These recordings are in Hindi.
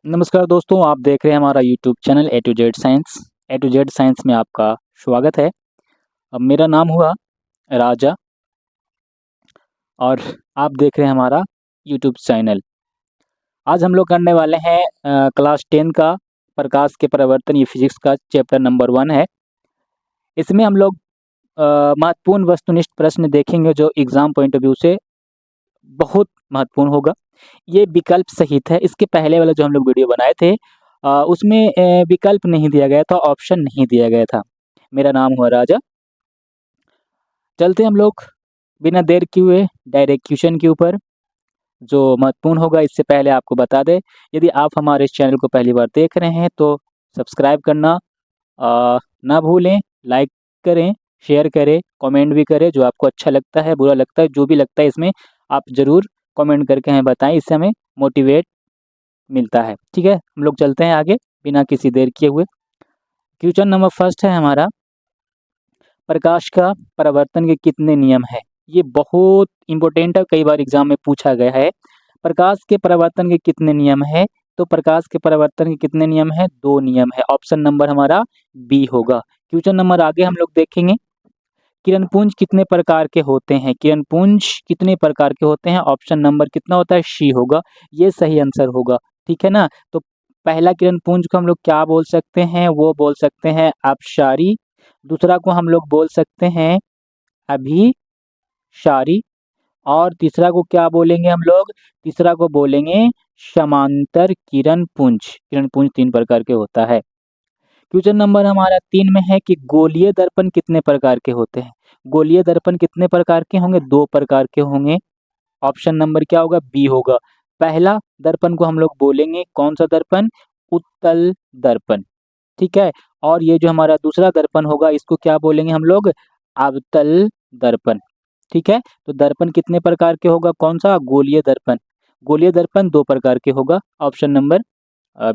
नमस्कार दोस्तों, आप देख रहे हैं हमारा YouTube channel A to Z science. A to Z science में आपका स्वागत है। अब मेरा नाम हुआ राजा और आप देख रहे हैं हमारा यूट्यूब चैनल। आज हम लोग करने वाले हैं क्लास 10 का प्रकाश के परिवर्तन, ये फिजिक्स का चैप्टर नंबर 1 है। इसमें हम लोग महत्वपूर्ण वस्तुनिष्ठ प्रश्न देखेंगे जो एग्ज़ाम पॉइंट ऑफ व्यू से बहुत महत्वपूर्ण होगा। ये विकल्प सहित है। इसके पहले वाला जो हम लोग वीडियो बनाए थे उसमें विकल्प नहीं दिया गया था, ऑप्शन नहीं दिया गया था। मेरा नाम हुआ राजा। चलते हैं हम लोग बिना देर किए हुए डायरेक्ट क्वेश्चन के ऊपर, जो महत्वपूर्ण होगा। इससे पहले आपको बता दें, यदि आप हमारे इस चैनल को पहली बार देख रहे हैं तो सब्सक्राइब करना ना भूलें। लाइक करें, शेयर करें, कमेंट भी करें। जो आपको अच्छा लगता है, बुरा लगता है, जो भी लगता है इसमें आप ज़रूर कमेंट करके हमें बताएं। इससे हमें मोटिवेट मिलता है। ठीक है, हम लोग चलते हैं आगे बिना किसी देर किए हुए। क्वेश्चन नंबर फर्स्ट है हमारा, प्रकाश का परावर्तन के कितने नियम है। ये बहुत इंपॉर्टेंट है, कई बार एग्जाम में पूछा गया है। प्रकाश के परावर्तन के कितने नियम है? तो प्रकाश के परावर्तन के कितने नियम है? 2 नियम है। ऑप्शन नंबर हमारा बी होगा। क्वेश्चन नंबर आगे हम लोग देखेंगे, किरण पुंज कितने प्रकार के होते हैं? किरण पुंज कितने प्रकार के होते हैं? ऑप्शन नंबर कितना होता है? सी होगा। ये सही आंसर होगा। ठीक है ना। तो पहला किरण पुंज को हम लोग क्या बोल सकते हैं? वो बोल सकते हैं अपसारी। दूसरा को हम लोग बोल सकते हैं अभिसारी। और तीसरा को क्या बोलेंगे हम लोग? तीसरा को बोलेंगे समांतर किरण पुंज। किरण पुंज 3 प्रकार के होता है। क्वेश्चन नंबर हमारा 3 में है कि गोलीय दर्पण कितने प्रकार के होते हैं? गोलीय दर्पण कितने प्रकार के होंगे? 2 प्रकार के होंगे। ऑप्शन नंबर क्या होगा? बी होगा। पहला दर्पण को हम लोग बोलेंगे कौन सा दर्पण? उत्तल दर्पण। ठीक है। और ये जो हमारा दूसरा दर्पण होगा इसको क्या बोलेंगे हम लोग? अवतल दर्पण। ठीक है। तो दर्पण कितने प्रकार के होगा? कौन सा? गोलीय दर्पण। गोलीय दर्पण 2 प्रकार के होगा। ऑप्शन नंबर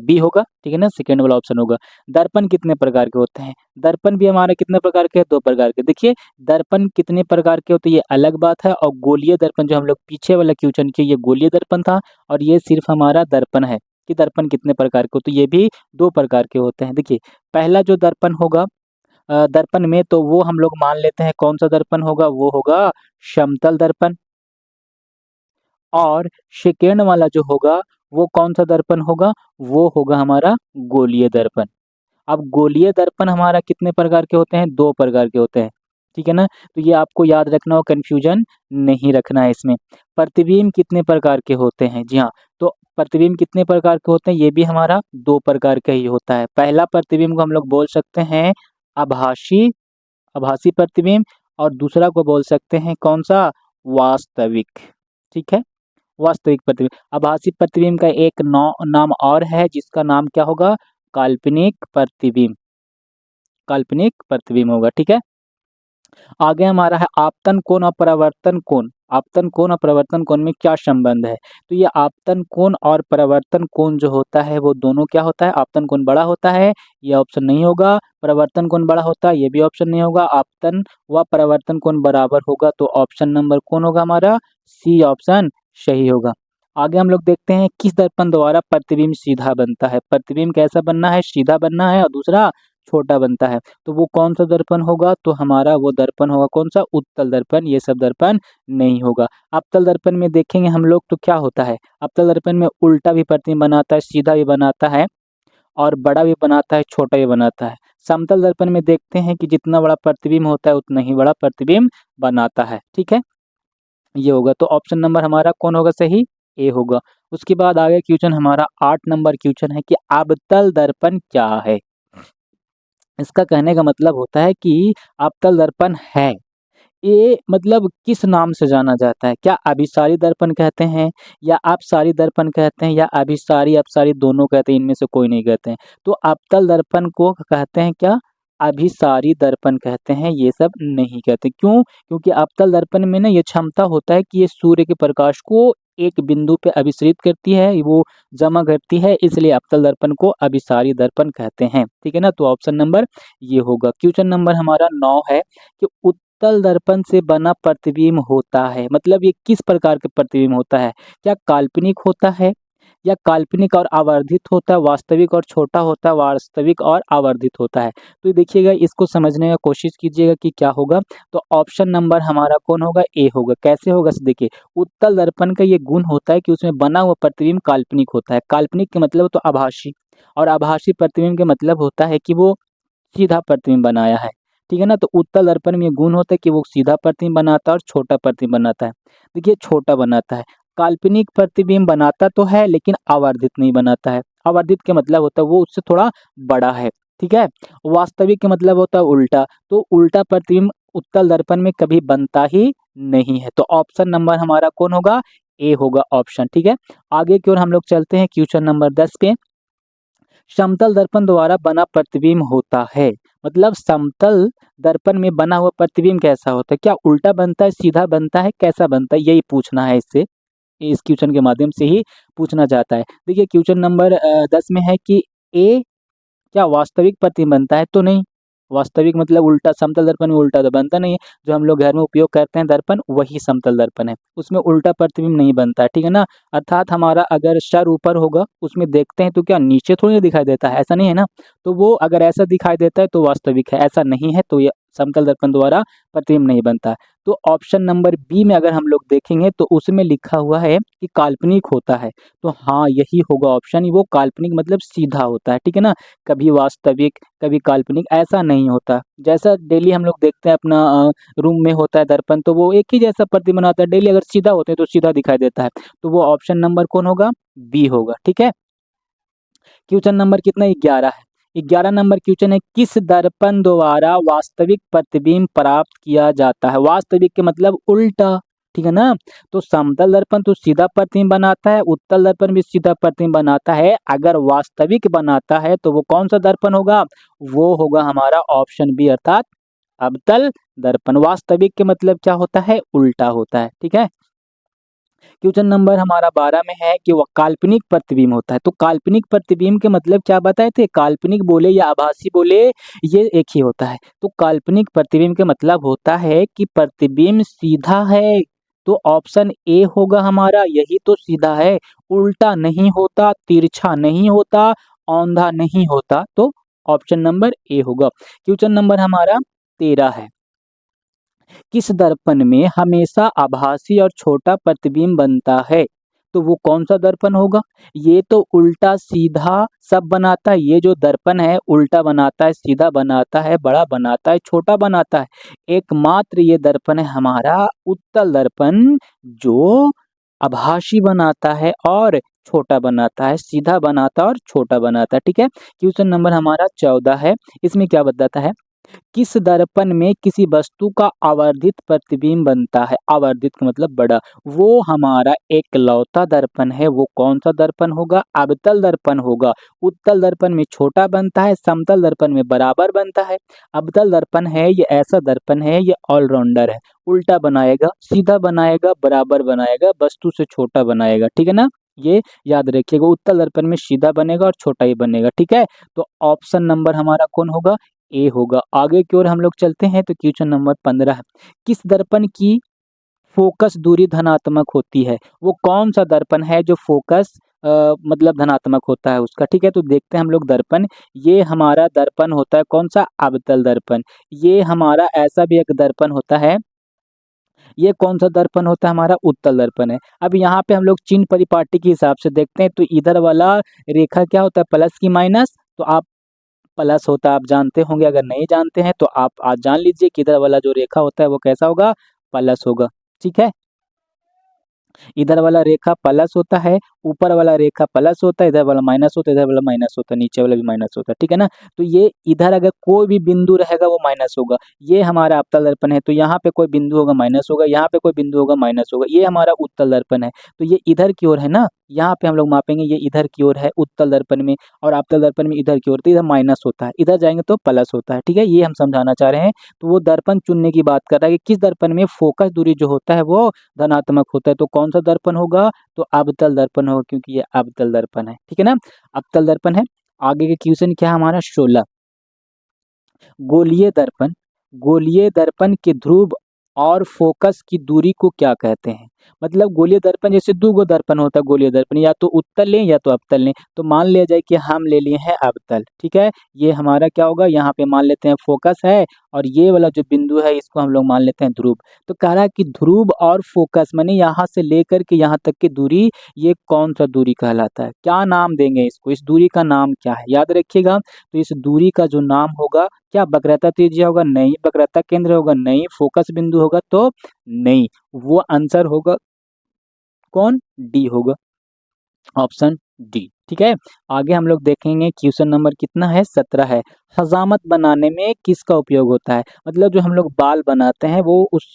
बी होगा। ठीक है ना, सेकंड वाला ऑप्शन होगा। दर्पण कितने प्रकार के होते हैं? दर्पण भी हमारे कितने प्रकार के हैं? 2 प्रकार के। देखिए, दर्पण कितने प्रकार के होते हैं ये अलग बात है, और गोलीय दर्पण जो हम लोग पीछे वाला क्वेश्चन किए, ये गोलीय दर्पण था और ये सिर्फ हमारा दर्पण है कि दर्पण कितने प्रकार के होते हैं। ये भी 2 प्रकार के होते हैं। देखिए, पहला जो दर्पण होगा दर्पण में, तो वो हम लोग मान लेते हैं कौन सा दर्पण होगा? वो होगा समतल दर्पण। और सेकेंड वाला जो होगा वो कौन सा दर्पण होगा? वो होगा हमारा गोलीय दर्पण। अब गोलीय दर्पण हमारा कितने प्रकार के होते हैं? 2 प्रकार के होते हैं। ठीक है ना। तो ये आपको याद रखना हो, कंफ्यूजन नहीं रखना है इसमें। प्रतिबिंब कितने प्रकार के होते हैं? जी हाँ, तो प्रतिबिंब कितने प्रकार के होते हैं? ये भी हमारा 2 प्रकार का ही होता है। पहला प्रतिबिंब को हम लोग बोल सकते हैं आभासी आभासी प्रतिबिंब, और दूसरा को बोल सकते हैं कौन सा? वास्तविक। ठीक है, वास्तविक प्रतिबिंब। आभासी प्रतिबिंब का एक नाम और है जिसका नाम क्या होगा? काल्पनिक प्रतिबिंब। काल्पनिक प्रतिबिंब होगा। ठीक है। आगे हमारा है आपतन कोण और परावर्तन कोण। आपतन कोण और परावर्तन कोण में क्या संबंध है? तो ये आपतन कोण और परावर्तन कोण जो होता है वो दोनों क्या होता है? आपतन कोण बड़ा होता है, ये ऑप्शन नहीं होगा। परावर्तन कोण बड़ा होता है, ये भी ऑप्शन नहीं होगा। आपतन व परावर्तन कोण बराबर होगा, तो ऑप्शन नंबर कौन होगा हमारा? सी ऑप्शन सही होगा। आगे हम लोग देखते हैं किस दर्पण द्वारा प्रतिबिंब सीधा बनता है। प्रतिबिंब कैसा बनना है? सीधा बनना है, और दूसरा छोटा बनता है। तो वो कौन सा दर्पण होगा? तो हमारा वो दर्पण होगा कौन सा? उत्तल दर्पण। ये सब दर्पण नहीं होगा। अवतल दर्पण में देखेंगे हम लोग तो क्या होता है? अवतल दर्पण में उल्टा भी प्रतिबिंब बनाता है, सीधा भी बनाता है, और बड़ा भी बनाता है, छोटा भी बनाता है। समतल दर्पण में देखते हैं कि जितना बड़ा प्रतिबिंब होता है उतना ही बड़ा प्रतिबिंब बनाता है। ठीक है, ये होगा। तो ऑप्शन नंबर हमारा कौन होगा सही? ए होगा। उसके बाद आगे क्वेश्चन हमारा 8 नंबर क्वेश्चन है कि अवतल दर्पण क्या है। इसका कहने का मतलब होता है कि अवतल दर्पण है, ये मतलब किस नाम से जाना जाता है? क्या अभिसारी दर्पण कहते हैं, या अपसारी दर्पण कहते हैं, या अभिसारी अपसारी दोनों कहते हैं? इनमें से कोई नहीं कहते हैं। तो अवतल दर्पण को कहते हैं क्या? अभिसारी दर्पण कहते हैं, ये सब नहीं कहते। क्यों? क्योंकि अवतल दर्पण में ना ये क्षमता होता है कि ये सूर्य के प्रकाश को एक बिंदु पे अभिसरित करती है, वो जमा करती है, इसलिए अवतल दर्पण को अभिसारी दर्पण कहते हैं। ठीक है ना। तो ऑप्शन नंबर ये होगा। क्वेश्चन नंबर हमारा 9 है कि उत्तल दर्पण से बना प्रतिबिंब होता है, मतलब ये किस प्रकार के प्रतिबिंब होता है? क्या काल्पनिक होता है, या काल्पनिक और आवर्धित होता है, वास्तविक और छोटा होता है, वास्तविक और आवर्धित होता है। तो देखिएगा, इसको समझने का कोशिश कीजिएगा कि क्या होगा। तो ऑप्शन नंबर हमारा कौन होगा? ए होगा। कैसे होगा? देखिए, उत्तल दर्पण का ये गुण होता है कि उसमें बना हुआ प्रतिबिंब काल्पनिक होता है। काल्पनिक के मतलब तो आभासी, और आभासी प्रतिबिंब के मतलब होता है कि वो सीधा प्रतिबिंब बनाया है, ठीक है ना। तो उत्तल दर्पण में ये गुण होता है कि वो सीधा प्रतिबिंब बनाता है और छोटा प्रतिबिंब बनाता है। देखिए, छोटा बनाता है। काल्पनिक प्रतिबिंब बनाता तो है लेकिन आवर्धित नहीं बनाता है। आवर्धित के मतलब होता है वो उससे थोड़ा बड़ा है, ठीक है। वास्तविक के मतलब होता है उल्टा। तो उल्टा प्रतिबिंब उत्तल दर्पण में कभी बनता ही नहीं है। तो ऑप्शन नंबर हमारा कौन होगा? ए होगा ऑप्शन, ठीक है। आगे की ओर हम लोग चलते हैं क्वेश्चन नंबर 10 पे। समतल दर्पण द्वारा बना प्रतिबिंब होता है। मतलब समतल दर्पण में बना हुआ प्रतिबिंब कैसा होता है? क्या उल्टा बनता है, सीधा बनता है, कैसा बनता है? यही पूछना है इससे, इस क्वेश्चन के माध्यम से ही पूछना चाहता है। देखिए, क्वेश्चन नंबर 10 में है कि ए क्या वास्तविक प्रतिबिंब बनता है? तो नहीं। वास्तविक मतलब उल्टा, समतल दर्पण में उल्टा तो बनता नहीं है। जो हम लोग घर में उपयोग करते हैं दर्पण, वही समतल दर्पण है। उसमें उल्टा प्रतिबिंब नहीं बनता है, ठीक है ना। अर्थात हमारा अगर सर ऊपर होगा, उसमें देखते हैं तो क्या नीचे थोड़ी ना दिखाई देता है? ऐसा नहीं है ना। तो वो अगर ऐसा दिखाई देता है तो वास्तविक है, ऐसा नहीं है तो ये समतल दर्पण द्वारा प्रतिबिंब नहीं बनता है। तो ऑप्शन नंबर बी में अगर हम लोग देखेंगे तो उसमें लिखा हुआ है कि काल्पनिक होता है। तो हाँ, यही होगा ऑप्शन। वो काल्पनिक मतलब सीधा होता है, ठीक है ना। कभी वास्तविक, कभी काल्पनिक, ऐसा नहीं होता। जैसा डेली हम लोग देखते हैं अपना रूम में होता है दर्पण, तो वो एक ही जैसा प्रतिबिंब बनाता है। डेली अगर सीधा होते हैं तो सीधा दिखाई देता है। तो वो ऑप्शन नंबर कौन होगा? बी होगा, ठीक है। क्वेश्चन नंबर कितना? 11 है। 11 नंबर क्वेश्चन है, किस दर्पण द्वारा वास्तविक प्रतिबिंब प्राप्त किया जाता है? वास्तविक के मतलब उल्टा, ठीक है ना। तो समतल दर्पण तो सीधा प्रतिबिंब बनाता है, उत्तल दर्पण भी सीधा प्रतिबिंब बनाता है। अगर वास्तविक बनाता है तो वो कौन सा दर्पण होगा? वो होगा हमारा ऑप्शन बी, अर्थात अवतल दर्पण। वास्तविक के मतलब क्या होता है? उल्टा होता है, ठीक है। क्वेश्चन नंबर हमारा 12 में है कि वह काल्पनिक प्रतिबिंब होता है। तो काल्पनिक प्रतिबिंब के मतलब क्या बताए थे? काल्पनिक बोले या आभासी बोले, ये एक ही होता है। तो काल्पनिक प्रतिबिंब के मतलब होता है कि प्रतिबिंब सीधा है। तो ऑप्शन ए होगा हमारा, यही तो सीधा है। उल्टा नहीं होता, तिरछा नहीं होता, औंधा नहीं होता। तो ऑप्शन नंबर ए होगा। क्वेश्चन नंबर हमारा 13 है। किस दर्पण में हमेशा आभासी और छोटा प्रतिबिंब बनता है? तो वो कौन सा दर्पण होगा? ये तो उल्टा सीधा सब बनाता है। ये जो दर्पण है उल्टा बनाता है, सीधा बनाता है, बड़ा बनाता है, छोटा बनाता है। एकमात्र ये दर्पण है हमारा उत्तल दर्पण, जो आभासी बनाता है और छोटा बनाता है, सीधा बनाता है और छोटा बनाता है, ठीक है। क्वेश्चन नंबर हमारा 14 है। इसमें क्या बताता है? किस दर्पण में किसी वस्तु का आवर्धित प्रतिबिंब बनता है? आवर्धित का मतलब बड़ा। वो हमारा एकलौता दर्पण है। वो कौन सा दर्पण होगा? अवतल दर्पण होगा। उत्तल दर्पण में छोटा बनता है, समतल दर्पण में बराबर बनता है। अवतल दर्पण है ये ऐसा दर्पण है, ये ऑलराउंडर है। उल्टा बनाएगा, सीधा बनाएगा, बराबर बनाएगा, वस्तु से छोटा बनाएगा, ठीक है ना। ये याद रखिएगा, उत्तल दर्पण में सीधा बनेगा और छोटा ही बनेगा, ठीक है। तो ऑप्शन नंबर हमारा कौन होगा? ए होगा। आगे की ओर हम लोग चलते हैं तो क्वेश्चन नंबर 15 है। किस दर्पण की फोकस दूरी धनात्मक होती है? वो कौन सा दर्पण है जो फोकस मतलब धनात्मक होता है उसका, ठीक है। तो देखते हैं हम लोग दर्पण। ये हमारा दर्पण होता है कौन सा? अवतल दर्पण। ये हमारा ऐसा भी एक दर्पण होता है। ये कौन सा दर्पण होता है? हमारा उत्तल दर्पण है। अब यहाँ पे हम लोग चिन्ह परिपाटी के हिसाब से देखते हैं तो इधर वाला रेखा क्या होता है? प्लस की माइनस। तो आप प्लस होता है, आप जानते होंगे। अगर नहीं जानते हैं तो आप आज जान लीजिए कि इधर वाला जो रेखा होता है वो कैसा होगा? प्लस होगा, ठीक है। इधर वाला रेखा प्लस होता है, ऊपर वाला रेखा प्लस होता है, इधर वाला माइनस होता है, इधर वाला माइनस होता है, नीचे वाला भी माइनस होता है, ठीक है ना। तो ये इधर अगर कोई भी बिंदु रहेगा वो माइनस होगा। ये हमारा अवतल दर्पण है तो यहाँ पे कोई बिंदु होगा माइनस होगा, यहाँ पे कोई बिंदु होगा माइनस होगा। ये हमारा उत्तल दर्पण है तो ये इधर की ओर है ना। यहाँ पे हम लोग मापेंगे, ये इधर की ओर है उत्तल दर्पण में, और अवतल दर्पण में इधर की ओर, तो इधर माइनस होता है, इधर जाएंगे तो प्लस होता है, ठीक है। ये हम समझाना चाह रहे हैं। तो वो दर्पण चुनने की बात कर रहा है कि किस दर्पण में फोकस दूरी जो होता है वो धनात्मक होता है। तो कौन सा दर्पण होगा? तो अवतल दर्पण होगा, क्योंकि ये अवतल दर्पण है, ठीक है ना। अवतल दर्पण है। आगे के क्वेश्चन क्या है हमारा? 16। गोलीय दर्पण। गोलीय दर्पण के ध्रुव और फोकस की दूरी को क्या कहते हैं? मतलब गोलीय दर्पण जैसे 2 गो दर्पण होता है गोलीय दर्पण, या तो उत्तल लें या तो अवतल लें। तो मान लिया जाए कि हम ले लिए हैं अवतल, ठीक है? ये हमारा क्या होगा, यहाँ पे मान लेते हैं फोकस है, और ये वाला जो बिंदु है इसको हम लोग मान लेते हैं ध्रुव। तो कह रहा है कि ध्रुव और फोकस माने यहाँ से लेकर के यहाँ तक की दूरी, ये कौन-सा दूरी कहलाता है? क्या नाम देंगे इसको? इस दूरी का नाम क्या है? याद रखिएगा, तो इस दूरी का जो नाम होगा, क्या वक्रता त्रिज्या होगा? नहीं। वक्रता केंद्र होगा? नहीं। फोकस बिंदु होगा? तो नहीं। वो आंसर होगा कौन? डी होगा, ऑप्शन डी, ठीक है। आगे हम लोग देखेंगे क्वेश्चन नंबर कितना है, 17 है। हजामत बनाने में किसका उपयोग होता है? मतलब जो हम लोग बाल बनाते हैं वो उस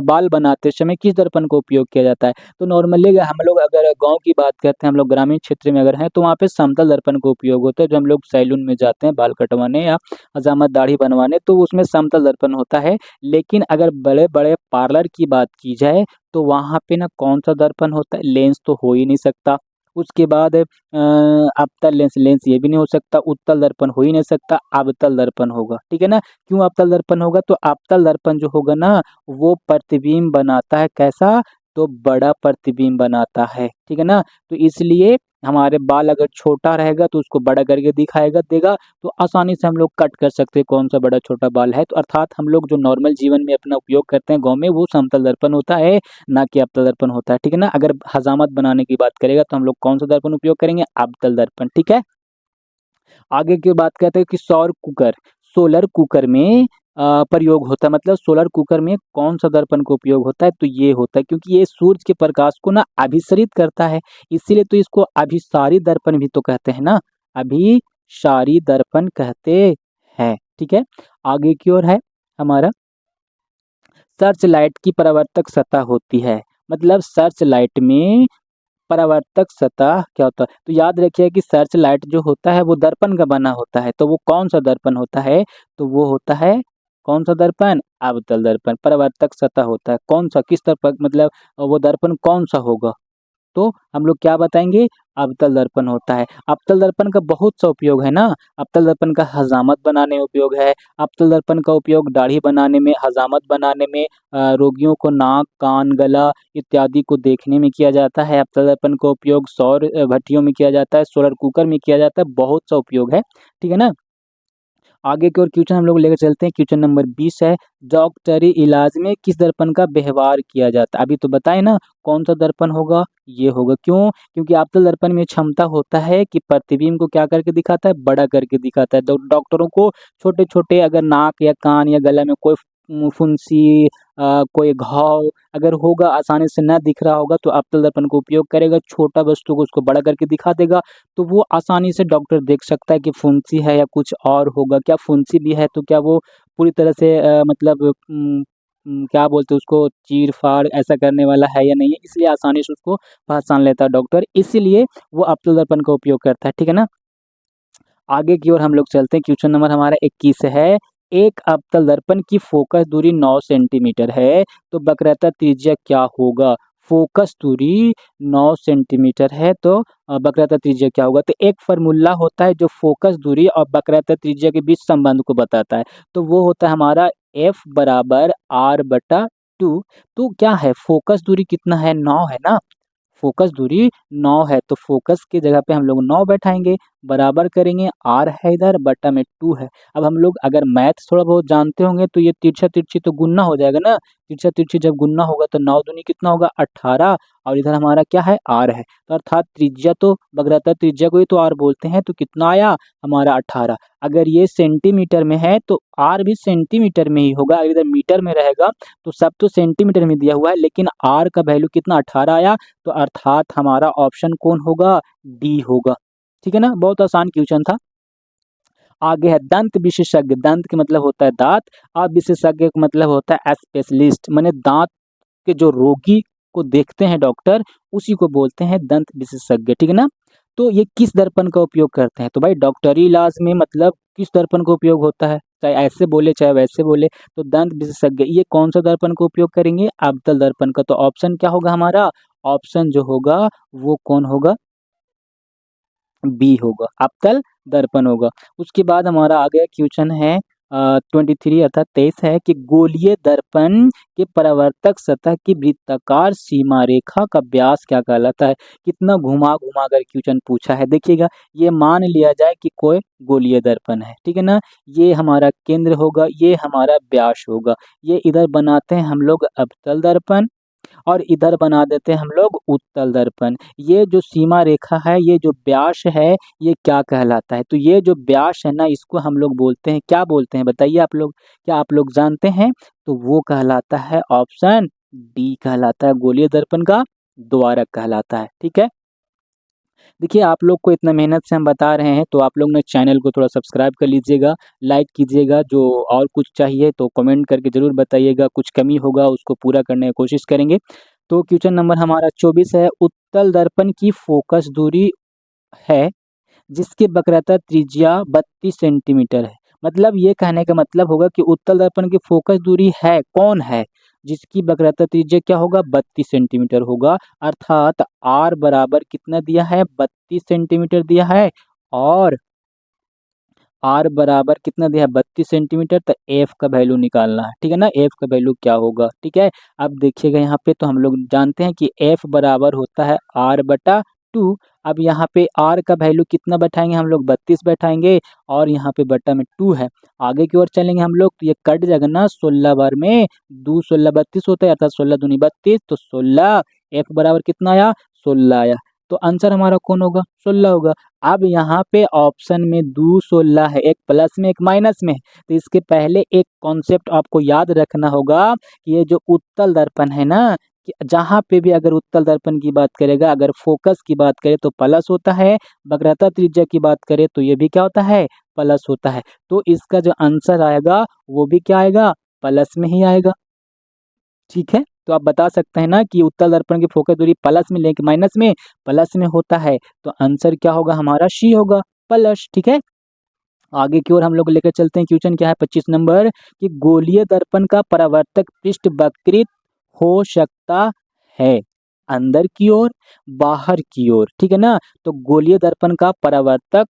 बाल बनाते समय किस दर्पण का उपयोग किया जाता है? तो नॉर्मली हम लोग अगर गांव की बात करते हैं, हम लोग ग्रामीण क्षेत्र में अगर हैं तो वहाँ पे समतल दर्पण का उपयोग होता है। जो हम लोग सैलून में जाते हैं बाल कटवाने या हजामत दाढ़ी बनवाने, तो उसमें समतल दर्पण होता है। लेकिन अगर बड़े बड़े पार्लर की बात की जाए तो वहाँ पे ना कौन सा दर्पण होता है? लेंस तो हो ही नहीं सकता। उसके बाद अवतल लेंस, लेंस ये भी नहीं हो सकता। उत्तल दर्पण हो ही नहीं सकता, अवतल दर्पण होगा, ठीक है ना। क्यों अवतल दर्पण होगा? तो अवतल दर्पण जो होगा ना वो प्रतिबिंब बनाता है, कैसा? तो बड़ा प्रतिबिंब बनाता है, ठीक है ना। तो इसलिए हमारे बाल अगर छोटा रहेगा तो उसको बड़ा करके दिखाएगा देगा, तो आसानी से हम लोग कट कर सकते हैं कौन सा बड़ा छोटा बाल है। तो अर्थात हम लोग जो नॉर्मल जीवन में अपना उपयोग करते हैं गाँव में, वो समतल दर्पण होता है, ना कि अवतल दर्पण होता है, ठीक है ना। अगर हजामत बनाने की बात करेगा तो हम लोग कौन सा दर्पण उपयोग करेंगे? अवतल दर्पण, ठीक है। आगे की बात करते हैं कि सौर कुकर, सोलर कुकर में प्रयोग होता है। मतलब सोलर कुकर में कौन सा दर्पण का उपयोग होता है? तो ये होता है क्योंकि ये सूरज के प्रकाश को ना अभिसरित करता है, इसीलिए तो इसको अभिसारी दर्पण भी तो कहते हैं ना, अभिसारी दर्पण कहते हैं, ठीक है। आगे की ओर है हमारा, सर्च लाइट की परावर्तक सतह होती है। मतलब सर्च लाइट में परावर्तक सतह क्या होता है? तो याद रखिए कि सर्च लाइट जो होता है वो दर्पण का बना होता है। तो वो कौन सा दर्पण होता है? तो वो होता है कौन सा दर्पण? अवतल दर्पण। परावर्तक सतह होता है कौन सा, किस तरफ, मतलब वो दर्पण कौन सा होगा? तो हम लोग क्या बताएंगे? अवतल दर्पण होता है। अवतल दर्पण का बहुत सा उपयोग है ना। अवतल दर्पण का हजामत बनाने में उपयोग है। अवतल दर्पण का उपयोग दाढ़ी बनाने में, हजामत बनाने में, रोगियों को नाक, कान, गला इत्यादि को देखने में किया जाता है। अवतल दर्पण का उपयोग सौर भट्टियों में किया जाता है, सोलर कुकर में किया जाता है, बहुत सा उपयोग है, ठीक है ना। आगे की ओर क्वेश्चन हम लोग लेकर चलते हैं। क्वेश्चन नंबर 20 है, डॉक्टरी इलाज में किस दर्पण का व्यवहार किया जाता है? अभी तो बताए ना कौन सा दर्पण होगा, ये होगा। क्यों? क्योंकि अवतल दर्पण में क्षमता होता है कि प्रतिबिंब को क्या करके दिखाता है? बड़ा करके दिखाता है। डॉक्टरों को छोटे छोटे अगर नाक या कान या गला में कोई फुंसी, कोई घाव अगर होगा, आसानी से ना दिख रहा होगा, तो अवतल दर्पण का उपयोग करेगा। छोटा वस्तु को उसको बड़ा करके दिखा देगा, तो वो आसानी से डॉक्टर देख सकता है कि फुंसी है या कुछ और होगा। क्या फुंसी भी है तो क्या वो पूरी तरह से मतलब क्या बोलते हैं उसको, चीर-फाड़ ऐसा करने वाला है या नहीं है, इसलिए आसानी से उसको पहचान लेता है डॉक्टर, इसीलिए वो अवतल दर्पण का उपयोग करता है, ठीक है ना। आगे की ओर हम लोग चलते हैं। क्वेश्चन नंबर हमारा 21 है, एक अवतल दर्पण की फोकस दूरी 9 सेंटीमीटर है, तो वक्रता त्रिज्या क्या होगा? फोकस दूरी 9 सेंटीमीटर है, तो वक्रता त्रिज्या क्या होगा? तो एक फार्मूला होता है जो फोकस दूरी और वक्रता त्रिज्या के बीच संबंध को बताता है, तो वो होता है हमारा F बराबर R/2। तो क्या है, फोकस दूरी कितना है? 9 है ना। फोकस दूरी 9 है, तो फोकस की जगह पे हम लोग 9 बैठाएँगे, बराबर करेंगे, R है इधर, बटा में 2 है। अब हम लोग अगर मैथ्स थोड़ा बहुत जानते होंगे तो ये तिरछा-तिरछी तो गुणा हो जाएगा ना, तिरछा-तिरछी जब गुणा होगा तो 9 दूनी कितना होगा? 18, और इधर हमारा क्या है? R है। तो अर्थात त्रिज्या तो वक्रता त्रिज्या को ही तो R बोलते हैं, तो कितना आया? हमारा 18। अगर ये सेंटीमीटर में है तो R भी सेंटीमीटर में ही होगा, अगर इधर मीटर में रहेगा तो सब तो सेंटीमीटर में दिया हुआ है, लेकिन R का वैल्यू कितना? 18 आया, तो अर्थात हमारा ऑप्शन कौन होगा? डी होगा, ठीक है ना। बहुत आसान क्वेश्चन था। आगे है दंत विशेषज्ञ, दंत के मतलब होता है दांत, और विशेषज्ञ का मतलब होता है स्पेशलिस्ट, माने दांत के जो रोगी को देखते हैं डॉक्टर, उसी को बोलते हैं दंत विशेषज्ञ, ठीक है ना। तो ये किस दर्पण का उपयोग करते हैं? तो भाई डॉक्टरी इलाज में मतलब किस दर्पण का उपयोग होता है? चाहे ऐसे बोले चाहे वैसे बोले, तो दंत विशेषज्ञ ये कौन सा दर्पण का उपयोग करेंगे? अवतल दर्पण का। तो ऑप्शन क्या होगा हमारा? ऑप्शन जो होगा वो कौन होगा? बी होगा, अवतल दर्पण होगा। उसके बाद हमारा आगे क्वेश्चन है 23 अर्थात 23 है कि गोलीय दर्पण के परावर्तक सतह की वृत्ताकार सीमा रेखा का व्यास क्या कहलाता है। कितना घुमा घुमा कर क्वेश्चन पूछा है। देखिएगा, ये मान लिया जाए कि कोई गोलीय दर्पण है, ठीक है ना। ये हमारा केंद्र होगा, ये हमारा व्यास होगा। ये इधर बनाते हैं हम लोग अवतल दर्पण और इधर बना देते हैं हम लोग उत्तल दर्पण। ये जो सीमा रेखा है, ये जो व्यास है, ये क्या कहलाता है। तो ये जो व्यास है ना, इसको हम लोग बोलते हैं, क्या बोलते हैं बताइए आप लोग, क्या आप लोग जानते हैं। तो वो कहलाता है ऑप्शन डी कहलाता है, गोलीय दर्पण का द्वारक कहलाता है। ठीक है, देखिए आप लोग को इतना मेहनत से हम बता रहे हैं, तो आप लोग ने चैनल को थोड़ा सब्सक्राइब कर लीजिएगा, लाइक कीजिएगा। जो और कुछ चाहिए तो कमेंट करके ज़रूर बताइएगा, कुछ कमी होगा उसको पूरा करने की कोशिश करेंगे। तो क्वेश्चन नंबर हमारा 24 है, उत्तल दर्पण की फोकस दूरी है जिसकी वक्रता त्रिज्या 32 सेंटीमीटर है। मतलब ये कहने का मतलब होगा कि उत्तल दर्पण की फोकस दूरी है, कौन है, जिसकी वक्रता त्रिज्या क्या होगा, 32 सेंटीमीटर होगा। अर्थात आर बराबर कितना दिया है, 32 सेंटीमीटर दिया है, और आर बराबर कितना दिया है, 32 सेंटीमीटर। तो एफ का वैल्यू निकालना है, ठीक है ना। एफ का वैल्यू क्या होगा, ठीक है। अब देखिएगा यहाँ पे, तो हम लोग जानते हैं कि एफ बराबर होता है आर बटा 2। अब यहाँ पे आर का वैल्यू कितना बैठाएंगे हम लोग, 32 बैठाएंगे, और यहाँ पे बटा में 2 है। आगे की ओर चलेंगे हम लोग, तो ये कट जाएगा ना, 16 बार में 2 16 32 होता है, अर्थात 16 दूनी 32, तो 16। एफ बराबर कितना आया, 16 आया। तो आंसर हमारा कौन होगा, 16 होगा। अब यहाँ पे ऑप्शन में 2 16 है, एक प्लस में एक माइनस में है। तो इसके पहले एक कॉन्सेप्ट आपको याद रखना होगा कि ये जो उत्तल दर्पण है ना, कि जहाँ पे भी अगर उत्तल दर्पण की बात करेगा, अगर फोकस की बात करें तो प्लस होता है, वक्रता त्रिज्या की बात करें तो ये भी क्या होता है, प्लस होता है। तो इसका जो आंसर आएगा वो भी क्या आएगा, प्लस में ही आएगा। ठीक है, तो आप बता सकते हैं ना कि उत्तल दर्पण की फोकस दूरी प्लस में लेके माइनस में, प्लस में होता है। तो आंसर क्या होगा हमारा, सी होगा, प्लस। ठीक है, आगे की ओर हम लोग लेकर चलते हैं। क्वेश्चन क्या है 25 नंबर, कि गोलीय दर्पण का परावर्तक पृष्ठ वक्रित हो सकता है अंदर की ओर, बाहर की ओर। ठीक है ना, तो गोलीय दर्पण का परावर्तक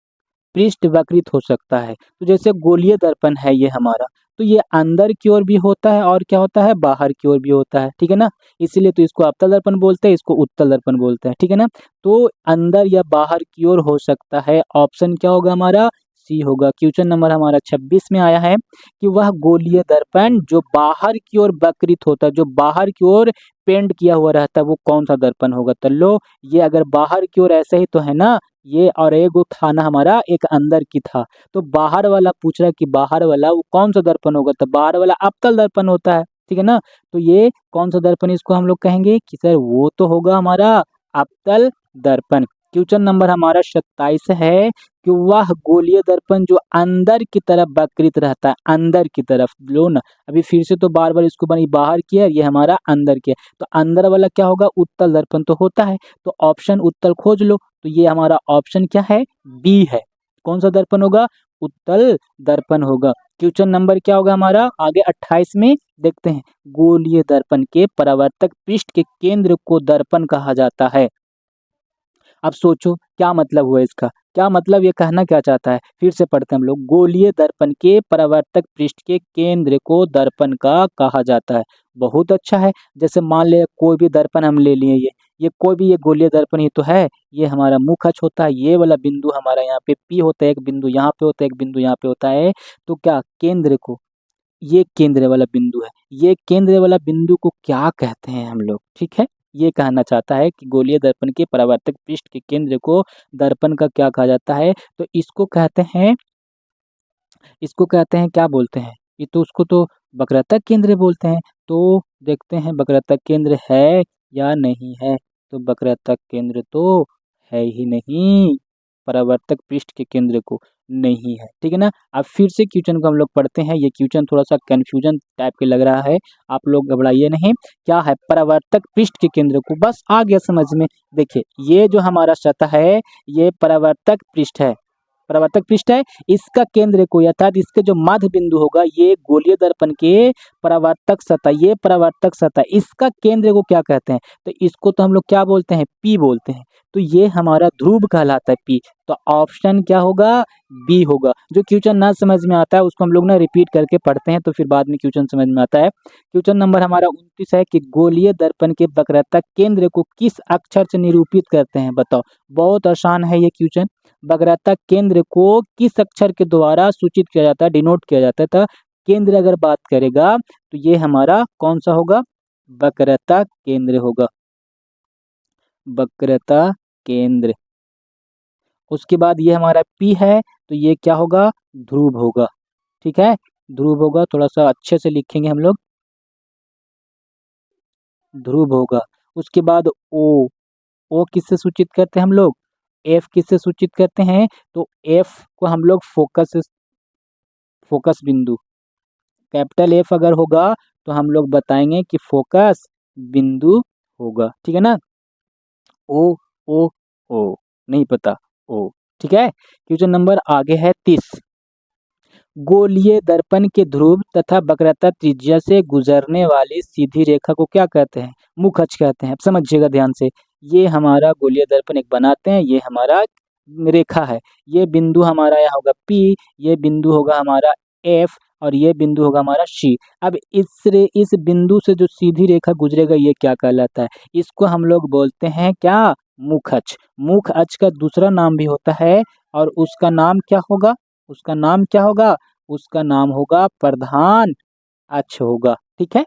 पृष्ठ वक्रित हो सकता है। तो जैसे गोलीय दर्पण है ये हमारा, तो ये अंदर की ओर भी होता है और क्या होता है, बाहर की ओर भी होता है। ठीक है ना, इसीलिए तो इसको अवतल दर्पण बोलते हैं, इसको उत्तल दर्पण बोलते हैं। ठीक है ना, तो अंदर या बाहर की ओर हो सकता है। ऑप्शन क्या होगा हमारा, सी होगा। क्वेश्चन नंबर हमारा 26 में आया है कि वह गोलीय दर्पण जो बाहर की ओर वक्रित होता है, जो बाहर की ओर पेंट किया हुआ रहता है, वो कौन सा दर्पण होगा। तो लो, ये अगर बाहर की ओर ऐसे ही तो है ना, ये और एक था ना हमारा, एक अंदर की था। तो बाहर वाला पूछ रहा है कि बाहर वाला वो कौन सा दर्पण होगा, तो बाहर वाला अवतल दर्पण होता है। ठीक है ना, तो ये कौन सा दर्पण, इसको हम लोग कहेंगे कि सर वो तो होगा हमारा अवतल दर्पण। क्वेश्चन नंबर हमारा 27 है कि वह गोलीय दर्पण जो अंदर की तरफ वक्रित रहता है, अंदर की तरफ लो ना, अभी फिर से तो बार बार इसको बनी बाहर की है, ये हमारा अंदर की है। तो अंदर वाला क्या होगा, उत्तल दर्पण तो होता है। तो ऑप्शन उत्तल खोज लो, तो ये हमारा ऑप्शन क्या है, बी है। कौन सा दर्पण होगा, उत्तल दर्पण होगा। क्वेश्चन नंबर क्या होगा हमारा आगे 28 में, देखते हैं। गोलीय दर्पण के परावर्तक पृष्ठ के केंद्र को दर्पण कहा जाता है। अब सोचो क्या मतलब हुआ इसका, क्या मतलब ये कहना क्या चाहता है। फिर से पढ़ते हैं हम लोग, गोलीय दर्पण के परावर्तक पृष्ठ के केंद्र को दर्पण का कहा जाता है। बहुत अच्छा है। जैसे मान ले कोई भी दर्पण हम ले लिए, ये कोई भी ये गोलीय दर्पण ही तो है। ये हमारा मुख अक्ष होता है, ये वाला बिंदु हमारा यहाँ पे पी होता है, एक बिंदु यहाँ पे होता है, एक बिंदु यहाँ पे होता है। तो क्या केंद्र को, ये केंद्र वाला बिंदु है, ये केंद्र वाला बिंदु को क्या कहते हैं हम लोग। ठीक है, ये कहना चाहता है कि गोलीय दर्पण के परावर्तक पृष्ठ के केंद्र को दर्पण का क्या कहा जाता है। तो इसको कहते हैं, इसको कहते हैं क्या बोलते हैं, ये तो उसको तो वक्रतक केंद्र बोलते हैं। तो देखते हैं वक्रतक केंद्र है या नहीं है। तो वक्रतक केंद्र तो है ही नहीं, परावर्तक पृष्ठ के केंद्र को नहीं है। ठीक है ना, अब फिर से क्वेश्चन को हम लोग पढ़ते हैं। ये क्वेश्चन थोड़ा सा कंफ्यूजन टाइप के लग रहा है, आप लोग घबराइए नहीं। क्या है, परावर्तक पृष्ठ के केंद्र को, बस आ गया समझ में। देखिए ये जो हमारा सतह है, ये परावर्तक पृष्ठ है, परावर्तक पृष्ठ है, इसका केंद्र कोई अर्थात इसके जो मध्य बिंदु होगा ये गोलीय दर्पण के परावर्तक सतह, ये परावर्तक सतह, इसका केंद्र को क्या कहते हैं? तो इसको तो हम लोग क्या बोलते हैं? पी बोलते हैं। तो ये हमारा ध्रुव कहलाता है पी। तो ऑप्शन क्या होगा? बी होगा। जो क्वेश्चन ना समझ में आता है उसको हम लोग ना रिपीट करके पढ़ते हैं तो फिर बाद में क्वेश्चन समझ में आता है। क्वेश्चन नंबर हमारा 29 है कि गोलीय दर्पण के वक्रता केंद्र को किस अक्षर से निरूपित करते हैं? बताओ। बहुत आसान है ये क्वेश्चन। वक्रता केंद्र को किस अक्षर के द्वारा सूचित किया जाता है, डिनोट किया जाता है? तो केंद्र अगर बात करेगा तो ये हमारा कौन सा होगा? वक्रता केंद्र होगा, वक्रता केंद्र। उसके बाद ये हमारा पी है तो ये क्या होगा? ध्रुव होगा। ठीक है, ध्रुव होगा। थोड़ा सा अच्छे से लिखेंगे हम लोग, ध्रुव होगा। उसके बाद ओ, ओ किससे सूचित करते हैं हम लोग? एफ किससे सूचित करते हैं? तो एफ को हम लोग फोकस बिंदु, कैपिटल एफ अगर होगा तो हम लोग बताएंगे कि फोकस बिंदु होगा। ठीक है ना? ओ ओ ओ नहीं पता, ओ। ठीक है, क्वेश्चन नंबर आगे है 30। गोलीय दर्पण के ध्रुव तथा वक्रता त्रिज्या से गुजरने वाली सीधी रेखा को क्या कहते हैं? मुख अक्ष कहते हैं। समझिएगा ध्यान से। ये हमारा गोलीय दर्पण एक बनाते हैं, ये हमारा रेखा है। ये बिंदु हमारा यहाँ होगा पी, ये बिंदु होगा हमारा एफ और ये बिंदु होगा हमारा सी। अब इस बिंदु से जो सीधी रेखा गुजरेगा ये क्या कहलाता है? इसको हम लोग बोलते हैं क्या? मुख अक्ष। मुख अक्ष का दूसरा नाम भी होता है और उसका नाम क्या होगा? उसका नाम क्या होगा? उसका नाम होगा प्रधान अक्ष होगा। ठीक है,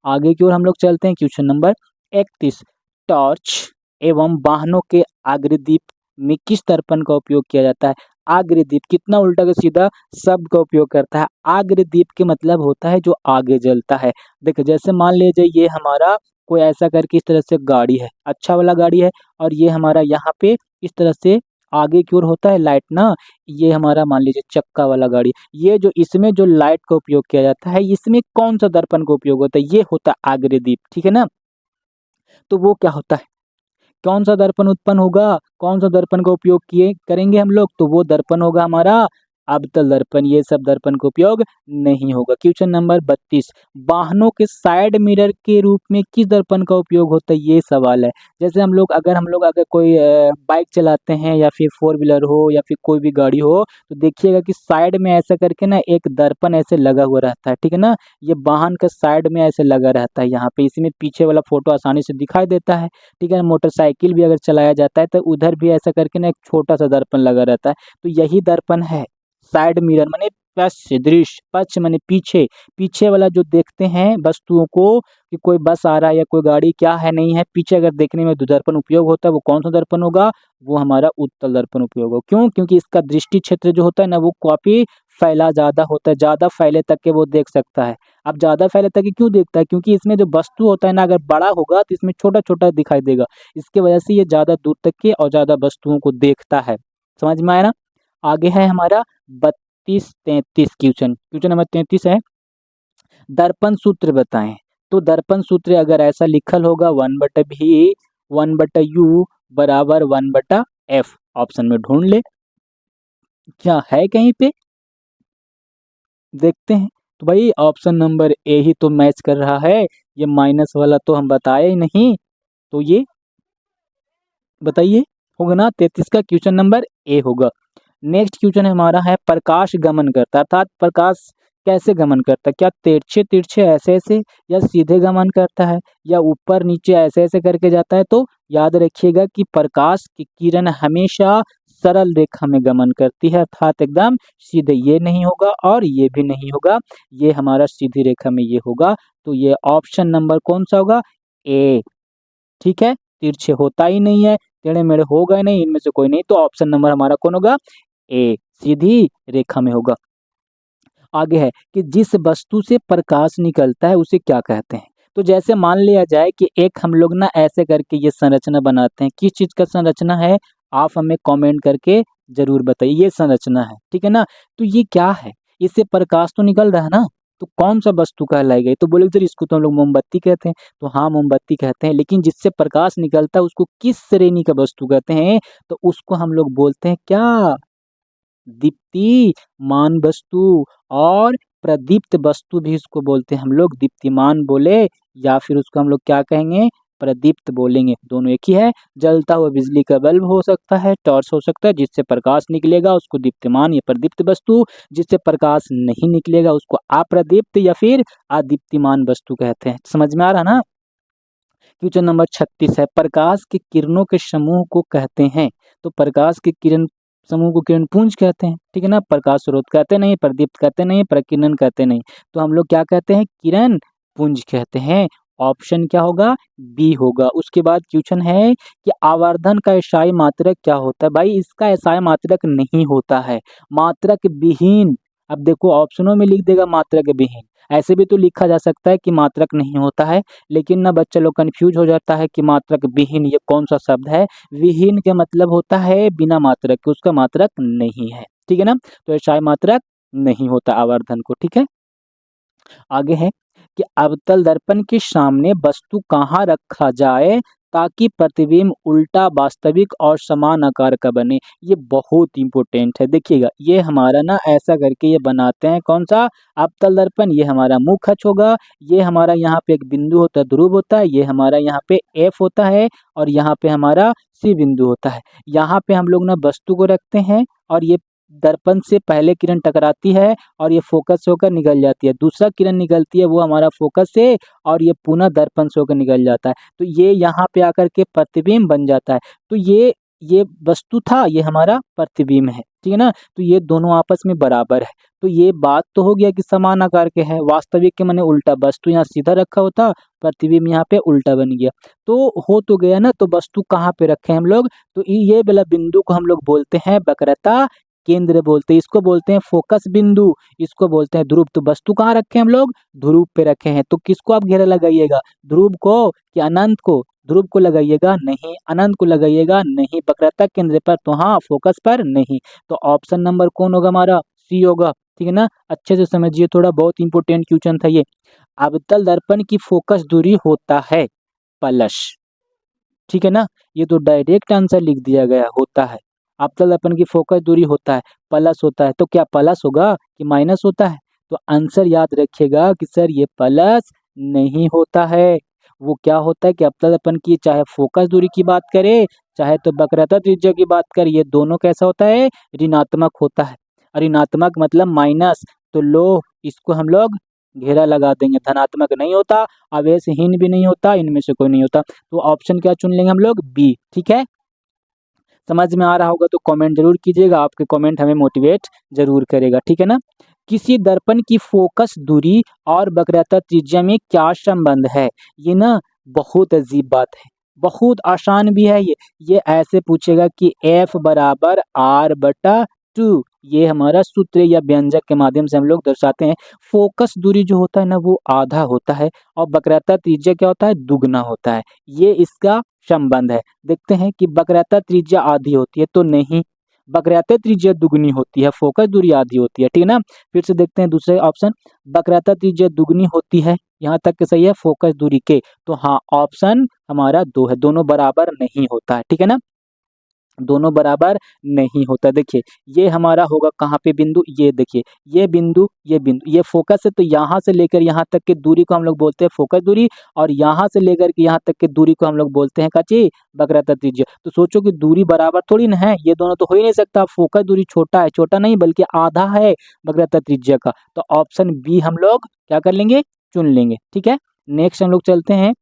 आगे की ओर हम लोग चलते हैं। Question number 31। टॉर्च एवं वाहनों के अग्रदीप में किस दर्पण का उपयोग किया जाता है? अग्रदीप कितना उल्टा के सीधा शब्द का उपयोग करता है। अग्रदीप के मतलब होता है जो आगे जलता है। देखो जैसे मान लीजिए ये हमारा कोई ऐसा करके इस तरह से गाड़ी है, अच्छा वाला गाड़ी है, और ये हमारा यहाँ पे इस तरह से आगे की ओर होता है लाइट ना, ये हमारा मान लीजिए चक्का वाला गाड़ी। ये जो इसमें जो लाइट का उपयोग किया जाता है इसमें कौन सा दर्पण का उपयोग होता है? ये होता है अग्रदीप। ठीक है ना? तो वो क्या होता है? कौन सा दर्पण उत्पन्न होगा? कौन सा दर्पण का उपयोग किए करेंगे हम लोग? तो वो दर्पण होगा हमारा अवतल दर्पण। ये सब दर्पण का उपयोग नहीं होगा। Question number 32। वाहनों के साइड मिरर के रूप में किस दर्पण का उपयोग होता है? ये सवाल है। जैसे हम लोग अगर कोई बाइक चलाते हैं या फिर फोर व्हीलर हो या फिर कोई भी गाड़ी हो तो देखिएगा कि साइड में ऐसा करके ना एक दर्पण ऐसे लगा हुआ रहता है। ठीक है ना? ये वाहन का साइड में ऐसे लगा रहता है। यहाँ पे इसमें पीछे वाला फोटो आसानी से दिखाई देता है। ठीक है, मोटरसाइकिल भी अगर चलाया जाता है तो उधर भी ऐसा करके ना एक छोटा सा दर्पण लगा रहता है। तो यही दर्पण है साइड मिरर, माने पश्च दृश्य, पश्च माने पीछे, पीछे वाला जो देखते हैं वस्तुओं को कि कोई बस आ रहा है या कोई गाड़ी क्या है नहीं है, पीछे अगर देखने में जो दर्पण उपयोग होता है वो कौन सा दर्पण होगा? वो हमारा उत्तल दर्पण उपयोग होगा। क्यों? क्योंकि इसका दृष्टि क्षेत्र जो होता है ना वो काफी फैला ज्यादा होता है, ज्यादा फैले तक के वो देख सकता है। अब ज्यादा फैले तक के क्यों देखता है? क्योंकि इसमें जो वस्तु होता है ना अगर बड़ा होगा तो इसमें छोटा छोटा दिखाई देगा। इसके वजह से ये ज्यादा दूर तक के और ज्यादा वस्तुओं को देखता है। समझ में आया ना? आगे है हमारा 32-33 क्वेश्चन। क्वेश्चन नंबर 33 है, दर्पण सूत्र बताएं। तो दर्पण सूत्र अगर ऐसा लिखल होगा 1/v 1/u बराबर 1/f। ऑप्शन में ढूंढ ले, क्या है कहीं पे? देखते हैं। तो भाई ऑप्शन नंबर ए ही तो मैच कर रहा है, ये माइनस वाला तो हम बताए ही नहीं। तो ये बताइए होगा ना? 33 का क्वेश्चन नंबर ए होगा। नेक्स्ट क्वेश्चन हमारा है, प्रकाश गमन करता है अर्थात प्रकाश कैसे गमन करता है? क्या तिरछे तिरछे ऐसे ऐसे या सीधे गमन करता है या ऊपर नीचे ऐसे ऐसे करके जाता है? तो याद रखिएगा कि प्रकाश की किरण हमेशा सरल रेखा में गमन करती है अर्थात एकदम सीधे। ये नहीं होगा और ये भी नहीं होगा, ये हमारा सीधी रेखा में ये होगा। तो ये ऑप्शन नंबर कौन सा होगा? ए। ठीक है, तिरछे होता ही नहीं है, टेढ़े मेढ़े होगा ही नहीं, इनमें से कोई नहीं। तो ऑप्शन नंबर हमारा कौन होगा? ए, सीधी रेखा में होगा। आगे है कि जिस वस्तु से प्रकाश निकलता है उसे क्या कहते हैं? तो जैसे मान लिया जाए कि एक हम लोग ना ऐसे करके ये संरचना बनाते हैं। किस चीज का संरचना है? आप हमें कमेंट करके जरूर बताइए। ये संरचना है, ठीक है ना? तो ये क्या है? इससे प्रकाश तो निकल रहा है ना, तो कौन सा वस्तु कहलाएगा? तो बोले सर इसको तो हम लोग मोमबत्ती कहते हैं। तो हाँ मोमबत्ती कहते हैं, लेकिन जिससे प्रकाश निकलता है उसको किस श्रेणी का वस्तु कहते हैं? तो उसको हम लोग बोलते हैं क्या? दीप्तिमान वस्तु, और प्रदीप्त वस्तु भी इसको बोलते हैं हम लोग। दीप्तिमान बोले या फिर उसको हम लोग क्या कहेंगे, प्रदीप्त बोलेंगे, दोनों एक ही है। जलता हुआ बिजली का बल्ब हो सकता है, टॉर्च हो सकता है, जिससे प्रकाश निकलेगा उसको दीप्तिमान या प्रदीप्त वस्तु, जिससे प्रकाश नहीं निकलेगा उसको अप्रदीप्त या फिर अदीप्तिमान वस्तु कहते हैं। समझ में आ रहा ना। क्वेश्चन नंबर 36 है, प्रकाश की किरणों के समूह को कहते हैं। तो प्रकाश की किरण समूह को किरण पुंज कहते हैं, ठीक है ना। प्रकाश स्रोत कहते नहीं, प्रदीप्त कहते नहीं, प्रकीर्णन कहते नहीं, तो हम लोग क्या कहते हैं, किरण पुंज कहते हैं। ऑप्शन क्या होगा, बी होगा। उसके बाद क्वेश्चन है कि आवर्धन का एसआई मात्रक क्या होता है। भाई इसका एसआई मात्रक नहीं होता है, मात्रक विहीन। अब देखो ऑप्शनों में लिख देगा मात्रक विहीन, ऐसे भी तो लिखा जा सकता है कि मात्रक नहीं होता है, लेकिन ना बच्चा लोग कंफ्यूज हो जाता है कि मात्रक विहीन ये कौन सा शब्द है। विहीन का मतलब होता है बिना मात्रक के, उसका मात्रक नहीं है, ठीक है ना। तो एसआई मात्रक नहीं होता आवर्धन को, ठीक है। आगे है कि अवतल दर्पण के सामने वस्तु कहाँ रखा जाए ताकि प्रतिबिंब उल्टा, वास्तविक और समान आकार का बने। ये बहुत इंपॉर्टेंट है, देखिएगा ये हमारा ना ऐसा करके ये बनाते हैं, कौन सा, अवतल दर्पण। ये हमारा मुख्य अक्ष होगा, ये हमारा यहाँ पे एक बिंदु होता है, ध्रुव होता है, ये हमारा यहाँ पे एफ होता है, और यहाँ पे हमारा सी बिंदु होता है। यहाँ पे हम लोग ना वस्तु को रखते हैं, और ये दर्पण से पहले किरण टकराती है और ये फोकस होकर निकल जाती है, दूसरा किरण निकलती है वो हमारा फोकस से, और ये पुनः दर्पण से होकर निकल जाता है, तो ये यहाँ पे आकर के प्रतिबिंब बन जाता है। तो ये वस्तु था, ये हमारा प्रतिबिंब है, ठीक है ना। तो ये दोनों आपस में बराबर है, तो ये बात तो हो गया कि समान आकार के हैं। वास्तविक के माने उल्टा, वस्तु यहाँ सीधा रखा होता, प्रतिबिंब यहाँ पे उल्टा बन गया, तो हो तो गया ना। तो वस्तु कहाँ पे रखे हम लोग, तो ये वाला बिंदु को हम लोग बोलते हैं वक्रता केंद्र बोलते हैं, इसको बोलते हैं फोकस बिंदु, इसको बोलते हैं ध्रुव। तो वस्तु कहाँ रखे हम लोग, ध्रुव पे रखे हैं। तो किसको आप घेरा लगाइएगा, ध्रुव को कि अनंत को, ध्रुव को लगाइएगा नहीं, अनंत को लगाइएगा नहीं, वक्रता केंद्र पर तो हाँ, फोकस पर नहीं। तो ऑप्शन नंबर कौन होगा हमारा, सी होगा, ठीक है ना। अच्छे से समझिए, थोड़ा बहुत इंपॉर्टेंट क्वेश्चन था ये। अवतल दर्पण की फोकस दूरी होता है प्लस, ठीक है ना। ये तो डायरेक्ट आंसर लिख दिया गया, होता है। अवतल दर्पण की फोकस दूरी होता है प्लस होता है, तो क्या प्लस होगा कि माइनस होता है। तो आंसर याद रखिएगा कि सर ये प्लस नहीं होता है, वो क्या होता है कि अवतल दर्पण की चाहे फोकस दूरी की बात करें, चाहे तो वक्रता त्रिज्या की बात करें, ये दोनों कैसा होता है, ऋणात्मक होता है। और ऋणात्मक मतलब माइनस, तो लो इसको हम लोग घेरा लगा देंगे, धनात्मक नहीं होता, आवेशहीन भी नहीं होता, इनमें से कोई नहीं होता। तो ऑप्शन क्या चुन लेंगे हम लोग, बी, ठीक है। समझ में आ रहा होगा तो कमेंट जरूर कीजिएगा, आपके कमेंट हमें मोटिवेट जरूर करेगा, ठीक है ना। किसी दर्पण की फोकस दूरी और वक्रता त्रिज्या में क्या संबंध है। ये ना बहुत अजीब बात है, बहुत आसान भी है ये ऐसे पूछेगा कि F बराबर R/2, ये हमारा सूत्र या व्यंजक के माध्यम से हम लोग दर्शाते हैं। फोकस दूरी जो होता है ना वो आधा होता है, और वक्रता त्रिज्या क्या होता है, दुगना होता है, ये इसका संबंध है। देखते हैं कि वक्रता त्रिज्या आधी होती है, तो नहीं, वक्रता त्रिज्या दुगनी होती है, फोकस दूरी आधी होती है, ठीक है ना। फिर से देखते हैं दूसरे ऑप्शन, वक्रता त्रिज्या दुगनी होती है, यहाँ तक के सही है, फोकस दूरी के, तो हाँ ऑप्शन हमारा 2 है, दोनों बराबर नहीं होता है, ठीक है ना, दोनों बराबर नहीं होता। देखिए ये हमारा होगा कहाँ पे बिंदु, ये देखिए ये बिंदु, ये फोकस है, तो यहाँ से लेकर यहाँ तक की दूरी को हम लोग बोलते हैं फोकस दूरी, और यहाँ से लेकर के यहाँ तक की दूरी को हम लोग बोलते हैं काची, वक्रता त्रिज्या। तो सोचो कि दूरी बराबर थोड़ी ना है, ये दोनों तो हो ही नहीं सकता, फोकस दूरी छोटा है, छोटा नहीं बल्कि आधा है वक्रता त्रिज्या का, तो ऑप्शन बी हम लोग क्या कर लेंगे, चुन लेंगे, ठीक है। नेक्स्ट हम लोग चलते हैं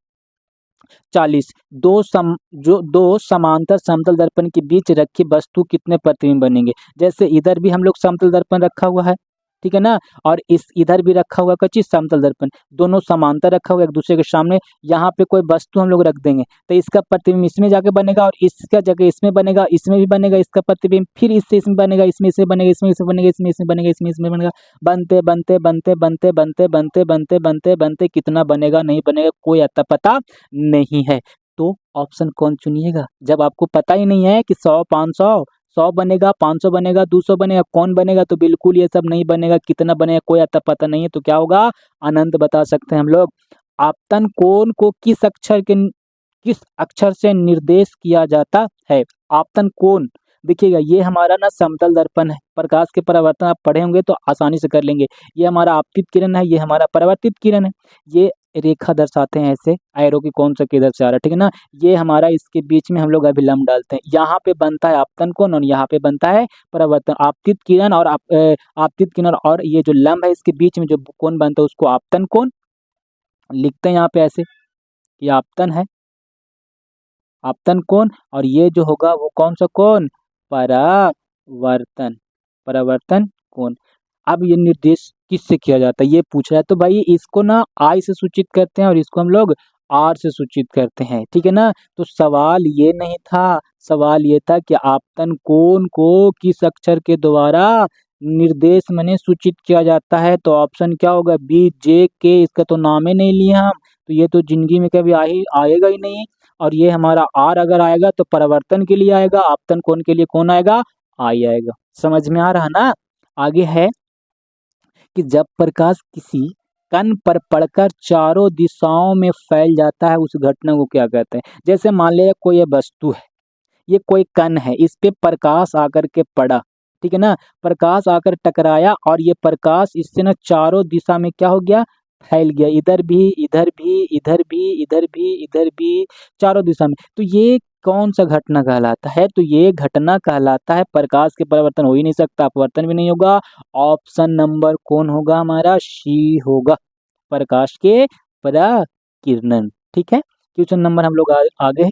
40, दो समांतर समतल दर्पण के बीच रखी वस्तु कितने प्रतिबिंब बनेंगे। जैसे इधर भी हम लोग समतल दर्पण रखा हुआ है, ठीक है ना, और इस इधर भी रखा हुआ कच्ची समतल दर्पण, दोनों समांतर रखा हुआ एक दूसरे के सामने। यहाँ पे कोई वस्तु हम लोग रख देंगे तो इसका प्रतिबिंब इसमें जाके बनेगा, और इसका जगह इसमें बनेगा, इसमें भी बनेगा इसका प्रतिबिंब, फिर इससे इसमें बनेगा, इसमें इसमें बनेगा, इसमें इसमें बनेगा, इसमें इसमें बनेगा, इसमें इसमें बनेगा, बनते बनते बनते बनते बनते बनते बनते बनते बनते कितना बनेगा नहीं बनेगा कोई अता पता नहीं है। तो ऑप्शन कौन चुनिएगा, जब आपको पता ही नहीं है कि 100 500 100 बनेगा, 500 बनेगा, 200 बनेगा, कौन बनेगा, तो बिल्कुल ये सब नहीं बनेगा, कितना बनेगा कोई अता पता नहीं है, तो क्या होगा, अनंत बता सकते हैं हम लोग। आपतन कोण को किस अक्षर से निर्देश किया जाता है। आपतन कोण देखिएगा ये हमारा ना समतल दर्पण है, प्रकाश के परावर्तन आप पढ़े होंगे तो आसानी से कर लेंगे। ये हमारा आपतित किरण है, ये हमारा परावर्तित किरण है। ये रेखा दर्शाते हैं ऐसे, एरो की कौन सा किधर से आ रहा है, ठीक है ना। ये हमारा इसके बीच में हम लोग अभिलंब डालते हैं, यहाँ पे बनता है आपतन कोण और यहाँ पे बनता है परावर्तन। आपतित किरण और आपतित किरण और ये जो लंब है इसके बीच में जो कोण बनता है उसको आपतन कोण लिखते हैं यहाँ पे ऐसे, ये आपतन है, आपतन कोण। और ये जो होगा वो कौन सा कोण, परावर्तन, परावर्तन कोण। अब ये निर्देश किससे किया जाता है ये पूछ रहा है, तो भाई इसको ना आई से सूचित करते हैं और इसको हम लोग आर से सूचित करते हैं, ठीक है ना। तो सवाल ये नहीं था, सवाल ये था कि आपतन कोण को किस अक्षर के द्वारा निर्देश माने सूचित किया जाता है। तो ऑप्शन क्या होगा, बी जे के, इसका तो नाम ही नहीं लिया हम, तो ये तो जिंदगी में कभी आएगा ही नहीं। और ये हमारा आर अगर आएगा तो परावर्तन के लिए आएगा, आपतन कोण के लिए कौन आएगा, आई आएगा। समझ में आ रहा ना। आगे है कि जब प्रकाश किसी कण पर पड़कर चारों दिशाओं में फैल जाता है उस घटना को क्या कहते हैं। जैसे मान लिया कोई ये वस्तु है, ये कोई कण है, इस पे प्रकाश आकर के पड़ा, ठीक है ना, प्रकाश आकर टकराया और ये प्रकाश इससे ना चारों दिशा में क्या हो गया, फैल गया, इधर भी इधर भी इधर भी इधर भी इधर भी, चारों दिशा में। तो ये कौन सा घटना कहलाता है, तो ये घटना कहलाता है, प्रकाश के परावर्तन हो ही नहीं सकता, अपवर्तन भी नहीं होगा। ऑप्शन नंबर कौन होगा हमारा, सी होगा, प्रकाश के पराकिरणन। ठीक है, क्वेश्चन नंबर हम लोग आगे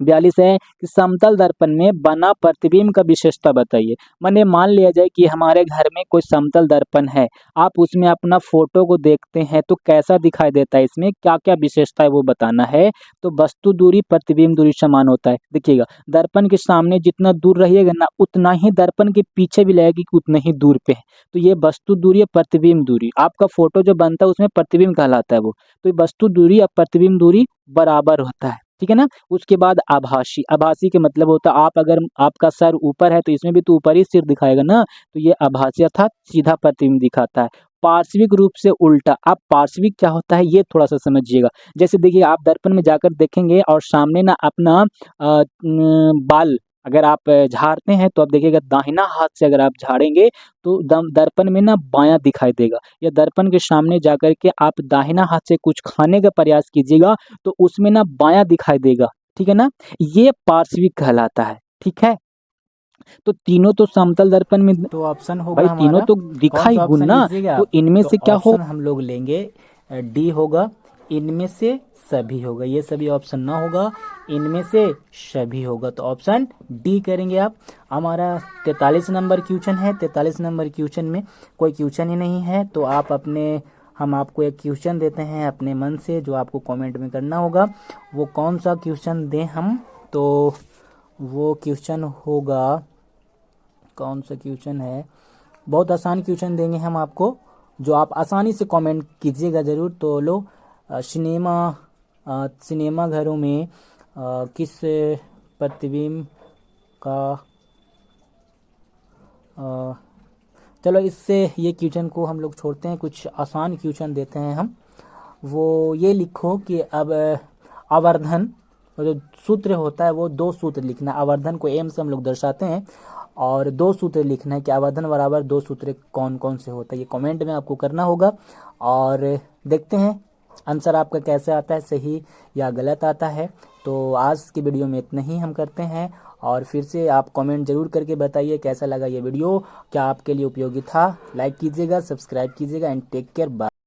42 है कि समतल दर्पण में बना प्रतिबिंब का विशेषता बताइए। माने मान लिया जाए कि हमारे घर में कोई समतल दर्पण है, आप उसमें अपना फोटो को देखते हैं तो कैसा दिखाई देता है, इसमें क्या क्या विशेषता है वो बताना है। तो वस्तु दूरी प्रतिबिंब दूरी समान होता है। देखिएगा दर्पण के सामने जितना दूर रहिएगा ना उतना ही दर्पण के पीछे भी लगेगी कि उतना ही दूर पे है। तो ये वस्तु दूरी और प्रतिबिंब दूरी, आपका फोटो जो बनता है उसमें प्रतिबिंब कहलाता है वो। तो वस्तु दूरी और प्रतिबिंब दूरी बराबर होता है, ठीक है ना। उसके बाद आभासी, आभासी के मतलब होता है आप अगर आपका सर ऊपर है तो इसमें भी तो ऊपर ही सिर दिखाएगा ना, तो ये आभासी अर्थात सीधा प्रतिबिंब दिखाता है। पार्श्विक रूप से उल्टा, आप पार्श्विक क्या होता है ये थोड़ा सा समझिएगा। जैसे देखिए आप दर्पण में जाकर देखेंगे और सामने ना अपना बाल अगर आप झाड़ते हैं तो आप देखिएगा दाहिना हाथ से अगर आप झाड़ेंगे तो दर्पण में ना बायां दिखाई देगा, या दर्पण के सामने जाकर के आप दाहिना हाथ से कुछ खाने का प्रयास कीजिएगा तो उसमें ना बायां दिखाई देगा, ठीक है ना। ये पार्श्विक कहलाता है, ठीक है। तो तीनों तो समतल दर्पण में, तो ऑप्शन होगा भाई तीनों हमारा तो कौन दिखाई सा गुण ऑप्शन ना, लीजिएगा तो आप। इनमें तो से क्या हो, ऑप्शन हम लोग लेंगे डी होगा, इनमें से सभी होगा, ये सभी ऑप्शन ना होगा, इनमें से सभी होगा। तो ऑप्शन डी करेंगे आप। हमारा 43 नंबर क्वेश्चन है, 43 नंबर क्वेश्चन में कोई क्वेश्चन ही नहीं है तो आप अपने, हम आपको एक क्वेश्चन देते हैं अपने मन से जो आपको कमेंट में करना होगा। वो कौन सा क्वेश्चन दें हम, तो वो क्वेश्चन होगा, कौन सा क्वेश्चन है, बहुत आसान क्वेश्चन देंगे हम आपको जो आप आसानी से कमेंट कीजिएगा ज़रूर। तो लो सिनेमा घरों में किस प्रतिबिंब का चलो इससे ये क्वेश्चन को हम लोग छोड़ते हैं, कुछ आसान क्वेश्चन देते हैं हम। वो ये लिखो कि अब आवर्धन जो सूत्र होता है वो दो सूत्र लिखना, आवर्धन को एम से हम लोग दर्शाते हैं और दो सूत्र लिखना है कि आवर्धन बराबर दो सूत्र कौन कौन से होता है, ये कमेंट में आपको करना होगा। और देखते हैं आंसर आपका कैसे आता है, सही या गलत आता है। तो आज की वीडियो में इतना ही हम करते हैं और फिर से आप कमेंट जरूर करके बताइए कैसा लगा ये वीडियो, क्या आपके लिए उपयोगी था। लाइक कीजिएगा, सब्सक्राइब कीजिएगा एंड टेक केयर, बाय।